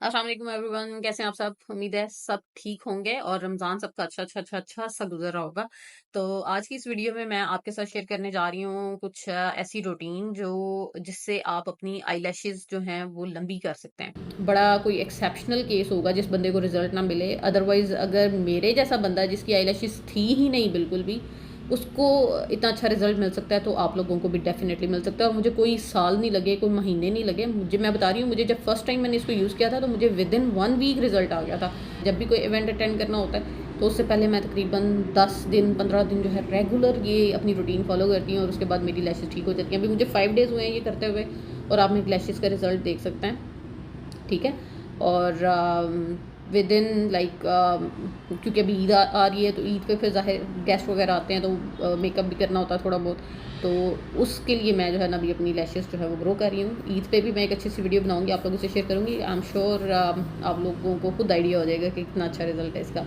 अस्सलाम वालेकुम एवरीवन, कैसे हैं आप सब। उम्मीद है सब ठीक होंगे और रमज़ान सबका अच्छा सा गुजर रहा होगा। तो आज की इस वीडियो में मैं आपके साथ शेयर करने जा रही हूँ कुछ ऐसी रूटीन जो जिससे आप अपनी आईलैशेस जो हैं वो लंबी कर सकते हैं। बड़ा कोई एक्सेप्शनल केस होगा जिस बंदे को रिजल्ट ना मिले, अदरवाइज अगर मेरे जैसा बंदा जिसकी आईलैशेस थी ही नहीं बिल्कुल भी, उसको इतना अच्छा रिजल्ट मिल सकता है तो आप लोगों को भी डेफिनेटली मिल सकता है। और मुझे कोई साल नहीं लगे, कोई महीने नहीं लगे। मुझे, मैं बता रही हूँ, मुझे जब फर्स्ट टाइम मैंने इसको यूज़ किया था तो मुझे विद इन 1 वीक रिजल्ट आ गया था। जब भी कोई इवेंट अटेंड करना होता है तो उससे पहले मैं तकरीबन 10 दिन 15 दिन जो है रेगुलर ये अपनी रूटीन फॉलो करती हूँ और उसके बाद मेरी लैशेस ठीक हो जाती हैं। अभी मुझे 5 डेज़ हुए हैं ये करते हुए और आप मेरी लैशेस का रिजल्ट देख सकते हैं, ठीक है। और विद इन लाइक क्योंकि अभी ईद आ रही है तो ईद पे फिर ज़ाहिर गेस्ट वगैरह आते हैं तो मेकअप भी करना होता है थोड़ा बहुत, तो उसके लिए मैं जो है ना अभी अपनी लैशेस जो है वो ग्रो कर रही हूँ। ईद पे भी मैं एक अच्छी सी वीडियो बनाऊंगी, आप लोगों से शेयर करूँगी। आई एम श्योर आप लोगों को खुद आइडिया हो जाएगा कि कितना अच्छा रिजल्ट है इसका,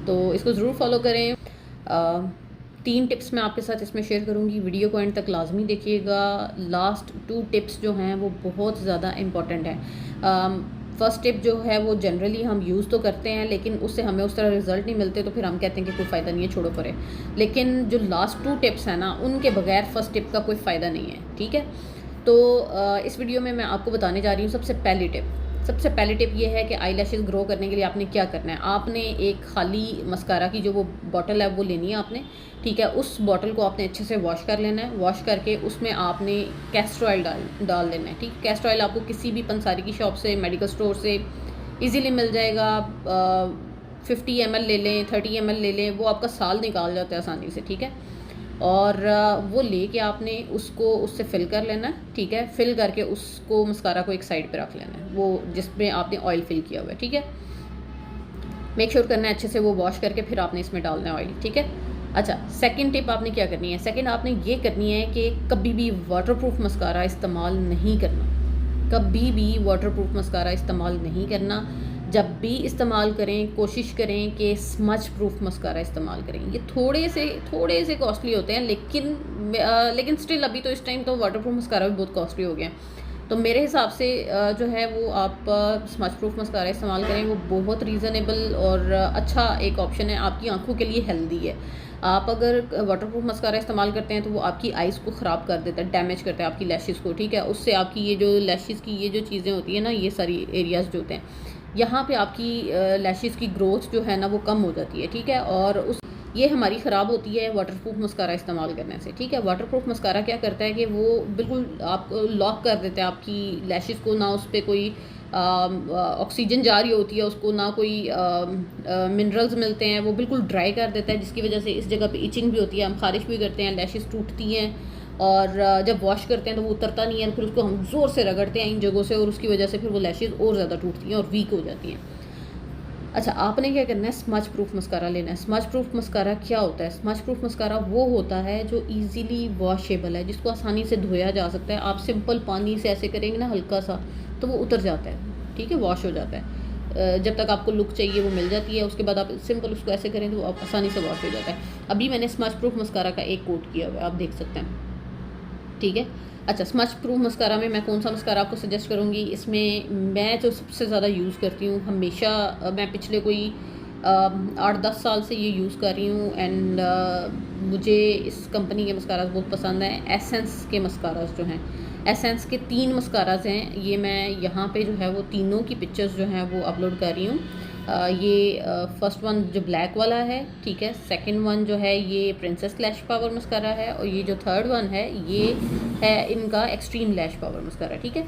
तो इसको ज़रूर फॉलो करें। 3 टिप्स मैं आपके साथ इसमें शेयर करूँगी, वीडियो को एंड तक लाजमी देखिएगा। लास्ट 2 टिप्स जो हैं वो बहुत ज़्यादा इम्पॉर्टेंट हैं। फर्स्ट टिप जो है वो जनरली हम यूज़ तो करते हैं लेकिन उससे हमें उस तरह रिजल्ट नहीं मिलते तो फिर हम कहते हैं कि कोई फ़ायदा नहीं है, छोड़ो परे। लेकिन जो लास्ट 2 टिप्स हैं ना, उनके बगैर फर्स्ट टिप का कोई फ़ायदा नहीं है, ठीक है। तो इस वीडियो में मैं आपको बताने जा रही हूँ सबसे पहली टिप ये है कि आईलैशेस ग्रो करने के लिए आपने क्या करना है। आपने एक खाली मस्कारा की जो वो बॉटल है वो लेनी है आपने, ठीक है। उस बॉटल को आपने अच्छे से वॉश कर लेना है। वॉश करके उसमें आपने कैस्टर ऑयल डाल देना है, ठीक है। कैस्टर ऑयल आपको किसी भी पंसारी की शॉप से, मेडिकल स्टोर से इजीली मिल जाएगा। 50 ml ले लें, 30 ml ले लें, वो आपका साल निकाल जाता है आसानी से, ठीक है। और वो लेके आपने उसको उससे फिल कर लेना है, ठीक है। फिल करके उसको मस्कारा को एक साइड पे रख लेना है, वो जिसमें आपने ऑयल फिल किया हुआ है, ठीक है। मेक श्योर करना है अच्छे से वो वॉश करके फिर आपने इसमें डालना है ऑयल, ठीक है। अच्छा, सेकंड टिप आपने क्या करनी है, सेकंड आपने ये करनी है कि कभी भी वाटरप्रूफ मस्कारा इस्तेमाल नहीं करना। कभी भी वाटरप्रूफ मस्कारा इस्तेमाल नहीं करना। जब भी इस्तेमाल करें कोशिश करें कि स्मच प्रूफ मस्कारा इस्तेमाल करें। ये थोड़े से कॉस्टली होते हैं लेकिन स्टिल अभी तो इस टाइम तो वाटरप्रूफ मस्कारा भी बहुत कॉस्टली हो गया है। तो मेरे हिसाब से जो है वो आप स्मच प्रूफ मस्कारा इस्तेमाल करें, वो बहुत रीज़नेबल और अच्छा एक ऑप्शन है, आपकी आंखों के लिए हेल्दी है। आप अगर वाटरप्रूफ मस्कारा इस्तेमाल करते हैं तो वो आपकी आइज़ को ख़राब कर देता है, डैमेज करता है आपकी लैशेज़ को, ठीक है। उससे आपकी ये जो लैशेज़ की ये जो चीज़ें होती हैं ना, ये सारी एरियाज़ जो होते हैं यहाँ पे आपकी लैशेज़ की ग्रोथ जो है ना वो कम हो जाती है, ठीक है। और उस ये हमारी ख़राब होती है वाटरप्रूफ मस्कारा इस्तेमाल करने से, ठीक है। वाटरप्रूफ मस्कारा क्या करता है कि वो बिल्कुल आपको लॉक कर देता है आपकी लैशेज़ को, ना उस पर कोई ऑक्सीजन जा रही होती है उसको, ना कोई मिनरल्स मिलते हैं, वो बिल्कुल ड्राई कर देता है, जिसकी वजह से इस जगह पे इचिंग भी होती है, हम खारिश भी करते हैं, लैशेज़ टूटती हैं और जब वॉश करते हैं तो वो उतरता नहीं है, फिर उसको हम ज़ोर से रगड़ते हैं इन जगहों से और उसकी वजह से फिर वो लैशेज़ और ज़्यादा टूटती हैं और वीक हो जाती हैं। अच्छा, आपने क्या करना है, स्मच प्रूफ मस्कारा लेना है। स्मच प्रूफ मस्कारा क्या होता है? स्मच प्रूफ मस्कारा वो होता है जो इजीली वॉशेबल है, जिसको आसानी से धोया जा सकता है। आप सिंपल पानी से ऐसे करेंगे ना हल्का सा तो वो उतर जाता है, ठीक है, वॉश हो जाता है। जब तक आपको लुक चाहिए वो मिल जाती है, उसके बाद आप सिंपल उसको ऐसे करें तो आप आसानी से वॉश हो जाता है। अभी मैंने स्मच प्रूफ मस्कारा का एक कोट किया हुआ है, आप देख सकते हैं, ठीक है। अच्छा, स्मच प्रूफ मस्कारा में मैं कौन सा मस्कारा आपको सजेस्ट करूँगी, इसमें मैं जो सबसे ज़्यादा यूज़ करती हूँ हमेशा, मैं पिछले कोई 8-10 साल से ये यूज़ कर रही हूँ एंड मुझे इस कंपनी के मस्काराज बहुत पसंद हैं। एसेंस के मस्काराज जो हैं, एसेंस के 3 मस्काराज हैं, ये मैं यहाँ पे जो है वो तीनों की पिक्चर्स जो हैं वो अपलोड कर रही हूँ। ये फर्स्ट वन जो ब्लैक वाला है, ठीक है। सेकंड वन जो है ये प्रिंसेस लैश पावर मस्कारा है और ये जो थर्ड वन है ये है इनका एक्सट्रीम लैश पावर मस्कारा, ठीक है।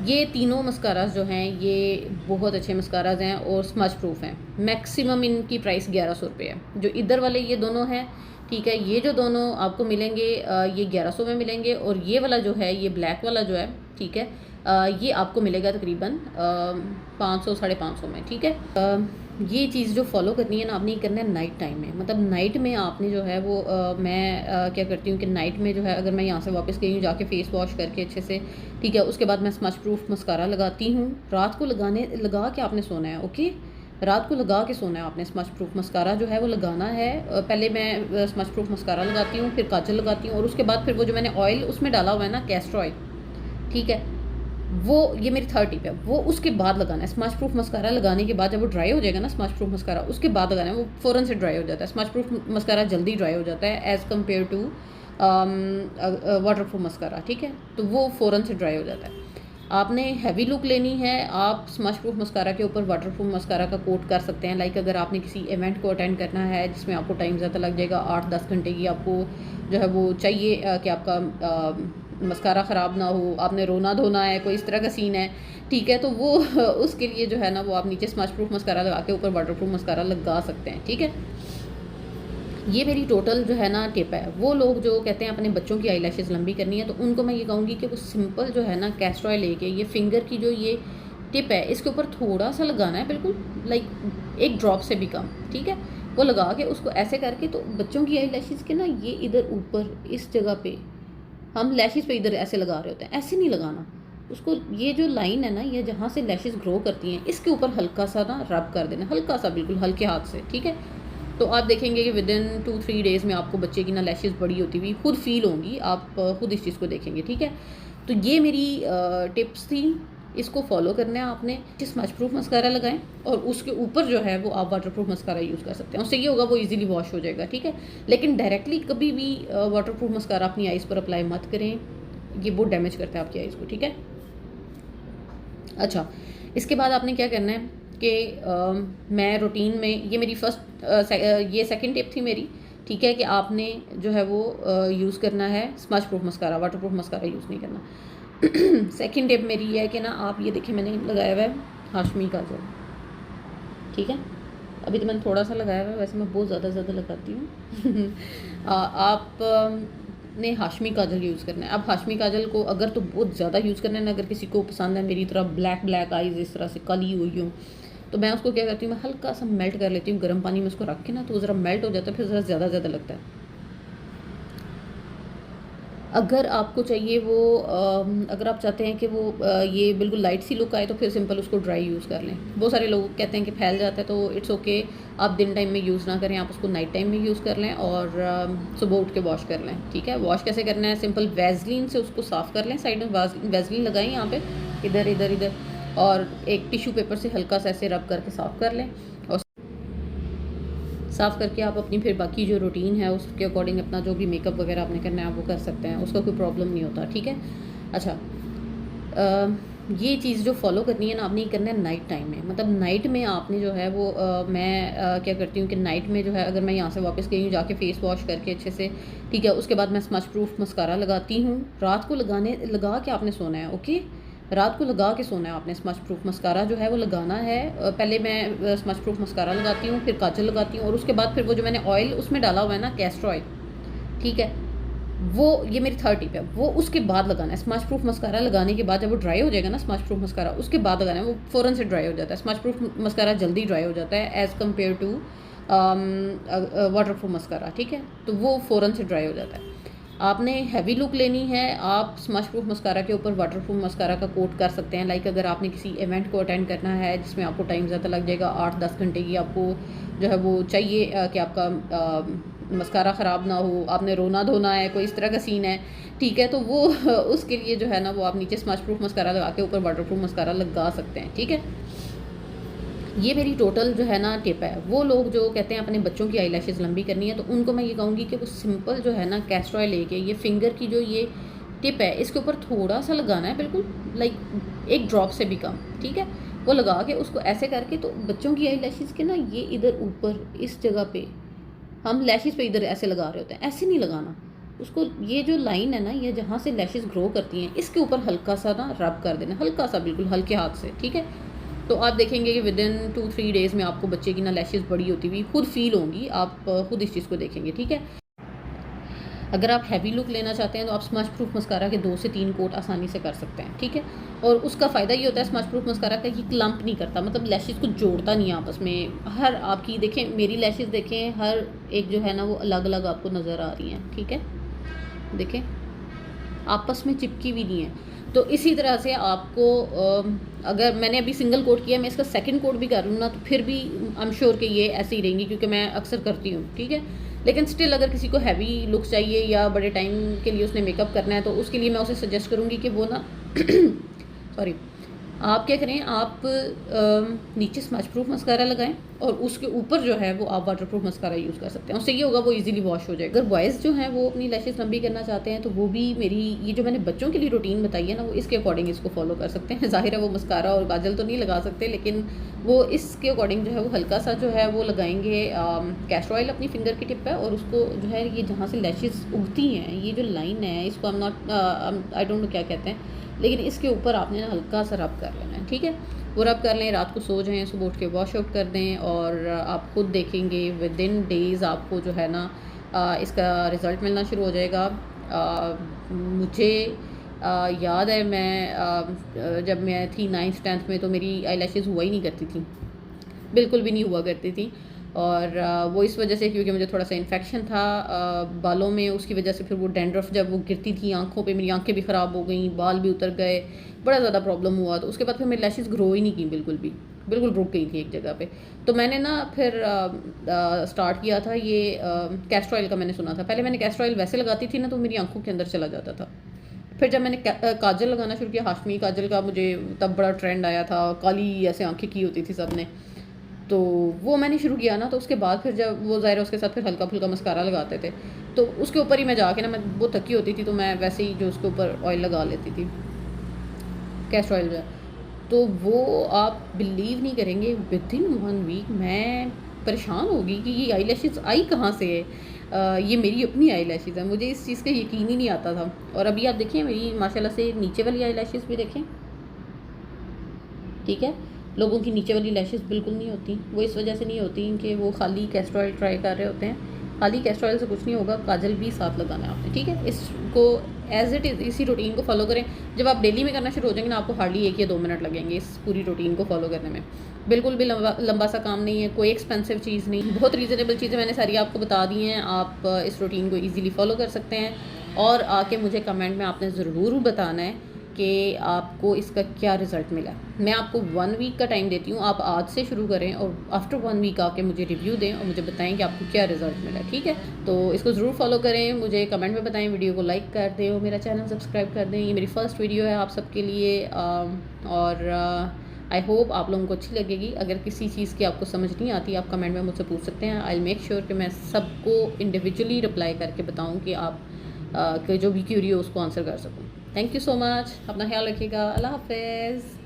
ये तीनों मस्काराज जो हैं ये बहुत अच्छे मस्काराज हैं और स्मच प्रूफ हैं। मैक्सिमम इनकी प्राइस 1100 रुपये है। जो इधर वाले ये दोनों हैं, ठीक है, ये जो दोनों आपको मिलेंगे ये 1100 में मिलेंगे और ये वाला जो है ये ब्लैक वाला जो है, ठीक है, ये आपको मिलेगा तकरीबन 500-550 में, ठीक है। ये चीज़ जो फॉलो करनी है ना आपने, ये करना है नाइट टाइम में। मतलब नाइट में आपने जो है वो मैं क्या करती हूँ कि नाइट में जो है अगर मैं यहाँ से वापस गई हूँ जाके फेस वॉश करके अच्छे से, ठीक है, उसके बाद मैं स्मच प्रूफ मस्कारा लगाती हूँ। रात को लगा के आपने सोना है, ओके, रात को लगा के सोना है आपने। स्मच प्रूफ मस्कारा जो है वो लगाना है। पहले मैं स्मच प्रूफ मस्कारा लगाती हूँ, फिर काजल लगाती हूँ और उसके बाद फिर वो जो मैंने ऑयल उसमें डाला हुआ है ना, कैस्टर ऑयल, ठीक है, वो ये मेरी थर्ड टिप है, वो उसके बाद लगाना है। स्मच प्रूफ मस्कारा लगाने के बाद जब वो ड्राई हो जाएगा ना, स्मच प्रूफ मस्कारा उसके बाद लगाना है, वो फ़ौरन से ड्राई हो जाता है। स्मच प्रूफ मस्कारा जल्दी ड्राई हो जाता है as compare to waterproof mascara, ठीक है। तो वो फ़ौरन से ड्राई हो जाता है। आपने हैवी लुक लेनी है, आप स्मच प्रूफ मस्कारा के ऊपर वाटर प्रूफ मस्कारा का कोट कर सकते हैं। लाइक अगर आपने किसी इवेंट को अटेंड करना है जिसमें आपको टाइम ज़्यादा लग जाएगा, 8-10 घंटे की आपको जो है वो चाहिए कि आपका मस्कारा ख़राब ना हो, आपने रोना धोना है, कोई इस तरह का सीन है, ठीक है, तो वो उसके लिए जो है ना वो आप नीचे स्मच प्रूफ मस्कारा लगा के ऊपर वाटर प्रूफ मस्कारा लगा सकते हैं, ठीक है। ये मेरी टोटल जो है ना टिप है। वो लोग जो कहते हैं अपने बच्चों की आईलैशेस लंबी करनी है, तो उनको मैं ये कहूँगी कि वो सिंपल जो है ना कैस्टर ऑयल लेके ये फिंगर की जो ये टिप है इसके ऊपर थोड़ा सा लगाना है, बिल्कुल लाइक एक ड्रॉप से भी कम, ठीक है। वो लगा के उसको ऐसे करके, तो बच्चों की आईलैशेस के ना ये इधर ऊपर इस जगह पे हम लैशेस पे इधर ऐसे लगा रहे होते हैं, ऐसे नहीं लगाना उसको। ये जो लाइन है ना, ये जहाँ से लैशेस ग्रो करती हैं इसके ऊपर हल्का सा ना रब कर देना, हल्का सा, बिल्कुल हल्के हाथ से, ठीक है। तो आप देखेंगे कि विद इन 2-3 डेज़ में आपको बच्चे की ना लैशेस बड़ी होती हुई खुद फील होंगी, आप खुद इस चीज़ को देखेंगे, ठीक है। तो ये मेरी टिप्स थी, इसको फॉलो करना है आपने। स्मच प्रूफ मस्कारा लगाएं और उसके ऊपर जो है वो आप वाटर प्रूफ मस्कारा यूज़ कर सकते हैं, उससे ये होगा वो इजीली वॉश हो जाएगा, ठीक है। लेकिन डायरेक्टली कभी भी वाटर प्रूफ मस्कारा अपनी आइज़ पर अप्लाई मत करें, ये बहुत डैमेज करता है आपकी आइज़ को, ठीक है। अच्छा, इसके बाद आपने क्या करना है कि मैं रूटीन में, ये मेरी ये सेकंड टिप थी मेरी, ठीक है, कि आपने जो है वो यूज़ करना है smudge proof mascara, water proof mascara use नहीं करना। सेकंड टिप मेरी ये है कि ना आप ये देखिए मैंने लगाया हुआ है हाशमी काजल, ठीक है। अभी तो मैंने थोड़ा सा लगाया हुआ है, वैसे मैं बहुत ज़्यादा लगाती हूँ। आप ने हाशमी काजल यूज़ करना है। अब हाशमी काजल को अगर तो बहुत ज़्यादा यूज़ करना है ना, अगर किसी को पसंद है मेरी तरह ब्लैक आईज इस तरह से काली हुई हूँ, तो मैं उसको क्या करती हूँ, मैं हल्का सा मेल्ट कर लेती हूँ गर्म पानी में, उसको रख के ना, तो ज़रा मेल्ट हो जाता है, फिर ज़रा ज़्यादा लगता है। अगर आपको चाहिए वो अगर आप चाहते हैं कि वो ये बिल्कुल लाइट सी लुक आए, तो फिर सिंपल उसको ड्राई यूज़ कर लें। बहुत सारे लोग कहते हैं कि फैल जाता है, तो इट्स ओके, आप दिन टाइम में यूज़ ना करें, आप उसको नाइट टाइम में यूज़ कर लें और सुबह उठ के वॉश कर लें, ठीक है। वॉश कैसे करना है, सिंपल वैसलीन से उसको साफ़ कर लें, साइड में वैसलीन लगाएं यहाँ पे, इधर और एक टिश्यू पेपर से हल्का सा ऐसे रब करके साफ़ कर लें। और साफ़ करके आप अपनी फिर बाकी जो रूटीन है उसके अकॉर्डिंग अपना जो भी मेकअप वगैरह आपने करना है आप वो कर सकते हैं, उसका कोई प्रॉब्लम नहीं होता, ठीक है। अच्छा, ये चीज़ जो फॉलो करनी है ना आपने, ये करना है नाइट टाइम में। मतलब नाइट में आपने जो है वो मैं क्या करती हूँ कि नाइट में जो है, अगर मैं यहाँ से वापस गई हूँ जाके फेस वॉश करके अच्छे से, ठीक है, उसके बाद मैं स्मच प्रूफ मस्कारा लगाती हूँ। रात को लगा के आपने सोना है, ओके, रात को लगा के सोना है आपने। स्मच प्रूफ मस्कारा जो है वो लगाना है। पहले मैं स्मच प्रूफ मस्कारा लगाती हूँ, फिर काजल लगाती हूँ, और उसके बाद फिर वो जो मैंने ऑयल उसमें डाला हुआ है ना, कैस्टर ऑयल, ठीक है, वो ये मेरी थर्ड टिप है, वो उसके बाद लगाना है। स्मच प्रूफ मस्कारा लगाने के बाद जब वो ड्राई हो जाएगा ना, स्मच प्रूफ मस्कारा उसके बाद लगाना है, वो फ़ौरन से ड्राई हो जाता है। स्मच प्रूफ मस्कारा जल्दी ड्राई हो जाता है as compare to waterproof mascara, ठीक है। तो वो फ़ौरन से ड्राई हो जाता है। आपने हैवी लुक लेनी है, आप स्मच प्रूफ मस्कारा के ऊपर वाटर प्रूफ मस्कारा का कोट कर सकते हैं। लाइक अगर आपने किसी इवेंट को अटेंड करना है जिसमें आपको टाइम ज़्यादा लग जाएगा, 8-10 घंटे की आपको जो है वो चाहिए कि आपका मस्कारा ख़राब ना हो, आपने रोना धोना है, कोई इस तरह का सीन है, ठीक है, तो वो उसके लिए जो है ना वो आप नीचे स्मच प्रूफ मस्कारा लगा के ऊपर वाटर प्रूफ मस्कारा लगा सकते हैं, ठीक है। ये मेरी टोटल जो है ना टिप है। वो लोग जो कहते हैं अपने बच्चों की आईलैशेस लंबी करनी है, तो उनको मैं ये कहूँगी कि वो सिंपल जो है ना कैस्टर ऑयल लेके ये फिंगर की जो ये टिप है इसके ऊपर थोड़ा सा लगाना है, बिल्कुल लाइक एक ड्रॉप से भी कम, ठीक है। वो लगा के उसको ऐसे करके, तो बच्चों की आईलैशेस के ना ये इधर ऊपर इस जगह पे हम लैशेस पे इधर ऐसे लगा रहे होते हैं, ऐसे नहीं लगाना उसको। ये जो लाइन है ना, ये जहाँ से लैशेस ग्रो करती हैं इसके ऊपर हल्का सा ना रब कर देना, हल्का सा, बिल्कुल हल्के हाथ से, ठीक है। तो आप देखेंगे कि विद इन 2-3 डेज़ में आपको बच्चे की ना लैशेस बड़ी होती हुई खुद फील होंगी, आप खुद इस चीज़ को देखेंगे, ठीक है। अगर आप हैवी लुक लेना चाहते हैं तो आप स्मच प्रूफ मस्कारा के 2 से 3 कोट आसानी से कर सकते हैं, ठीक है। और उसका फ़ायदा ये होता है स्मच प्रूफ मस्कारा का, ये क्लम्प नहीं करता, मतलब लैशेस को जोड़ता नहीं आपस में। हर आपकी देखें, मेरी लैशेस देखें, हर एक जो है ना वो अलग अलग आपको नज़र आ रही हैं, ठीक है, देखें आपस में चिपकी भी नहीं है। तो इसी तरह से आपको अगर मैंने अभी सिंगल कोट किया, मैं इसका सेकंड कोट भी कर लूँ ना, तो फिर भी आई एम श्योर कि ये ऐसे ही रहेंगी, क्योंकि मैं अक्सर करती हूँ, ठीक है। लेकिन स्टिल अगर किसी को हैवी लुक चाहिए या बड़े टाइम के लिए उसने मेकअप करना है, तो उसके लिए मैं उसे सजेस्ट करूँगी कि वो ना सॉरी, आप क्या करें, आप नीचे स्मच प्रूफ मस्कारा लगाएं और उसके ऊपर जो है वो आप वाटर प्रूफ मस्कारा यूज़ कर सकते हैं। उससे ये होगा वो इजीली वॉश हो जाएगा। अगर बॉयज़ जो हैं वो अपनी लैशेस लंबी करना चाहते हैं तो वो भी मेरी ये जो मैंने बच्चों के लिए रूटीन बताई है ना, वो इसके अकॉर्डिंग इसको फॉलो कर सकते हैं। ज़ाहिर है वो मस्कारा और काजल तो नहीं लगा सकते, लेकिन वो इसके अकॉर्डिंग जो है वो हल्का सा जो है वो लगाएंगे कैस्टर ऑयल अपनी फिंगर की टिप पे, और उसको जो है ये जहाँ से लैशेस उगती हैं, ये जो लाइन है इसको आई डोंट नो क्या कहते हैं, लेकिन इसके ऊपर आपने ना हल्का सा रब कर लेना है। ठीक है, वो रब कर लें, रात को सो जाएं, सुबह उठ के वॉश आउट कर दें, और आप खुद देखेंगे विद इन डेज़ आपको जो है ना इसका रिज़ल्ट मिलना शुरू हो जाएगा। मुझे याद है जब मैं थी 9th-10th में, तो मेरी आई लैशेज़ हुआ ही नहीं करती थी, बिल्कुल भी नहीं हुआ करती थी। और वो इस वजह से क्योंकि मुझे थोड़ा सा इन्फेक्शन था बालों में, उसकी वजह से फिर वो डैंड्रफ जब वो गिरती थी आंखों पे, मेरी आंखें भी ख़राब हो गई, बाल भी उतर गए, बड़ा ज़्यादा प्रॉब्लम हुआ। तो उसके बाद फिर मेरी लैशेज़ ग्रो ही नहीं की, बिल्कुल रुक गई थी एक जगह पे। तो मैंने ना फिर स्टार्ट किया था ये कैस्टर ऑयल का। मैंने सुना था, पहले मैंने कैस्टर ऑयल वैसे लगाती थी ना तो मेरी आंखों के अंदर चला जाता था। फिर जब मैंने काजल लगाना शुरू किया, हाशमी काजल का, मुझे तब बड़ा ट्रेंड आया था, काली ऐसे आंखें की होती थी सब ने, तो वो मैंने शुरू किया ना, तो उसके बाद फिर जब वो ज़ाहिर उसके साथ फिर हल्का फुल्का मस्कारा लगाते थे, तो उसके ऊपर ही मैं जाके ना, मैं वो थकी होती थी तो मैं वैसे ही जो उसके ऊपर ऑयल लगा लेती थी, कैस्टर ऑयल जो है। तो वो आप बिलीव नहीं करेंगे, विद इन 1 वीक मैं परेशान होगी कि ये आई लैशेज़ आई कहाँ से है। ये मेरी अपनी आई लैशेज़ है, मुझे इस चीज़ का यकीन ही नहीं आता था। और अभी आप देखिए मेरी माशाल्लाह से नीचे वाली आई लैशेज़ भी देखें, ठीक है। लोगों की नीचे वाली लैशेस बिल्कुल नहीं होती, वो इस वजह से नहीं होती कि वो खाली कैस्टर ऑयल ट्राई कर रहे होते हैं। खाली कैस्टर ऑयल से कुछ नहीं होगा, काजल भी साथ लगाना है आपने, ठीक है। इसको एज इट इज़ इसी रूटीन को फॉलो करें। जब आप डेली में करना शुरू हो जाएंगे ना, आपको हार्डली 1 या 2 मिनट लगेंगे इस पूरी रूटीन को फॉलो करने में। बिल्कुल भी लंबा सा काम नहीं है, कोई एक्सपेंसिव चीज़ नहीं, बहुत रीज़नेबल चीज़ें मैंने सारी आपको बता दी हैं। आप इस रूटीन को ईजिली फॉलो कर सकते हैं, और आके मुझे कमेंट में आपने ज़रूर बताना है कि आपको इसका क्या रिज़ल्ट मिला। मैं आपको 1 वीक का टाइम देती हूँ, आप आज से शुरू करें और आफ्टर 1 वीक आके मुझे रिव्यू दें और मुझे बताएं कि आपको क्या रिज़ल्ट मिला, ठीक है। तो इसको ज़रूर फॉलो करें, मुझे कमेंट में बताएं, वीडियो को लाइक कर दें और मेरा चैनल सब्सक्राइब कर दें। ये मेरी फ़र्स्ट वीडियो है आप सबके लिए, और आई होप आप लोगों को अच्छी लगेगी। अगर किसी चीज़ की आपको समझ नहीं आती, आप कमेंट में मुझसे पूछ सकते हैं। आई विल मेक श्योर कि मैं सबको इंडिविजुअली रिप्लाई करके बताऊँ कि आप जो भी क्यूरी हो उसको आंसर कर सकूँ। थैंक यू सो मच, अपना ख्याल रखिएगा, अल्लाह हाफ़िज़।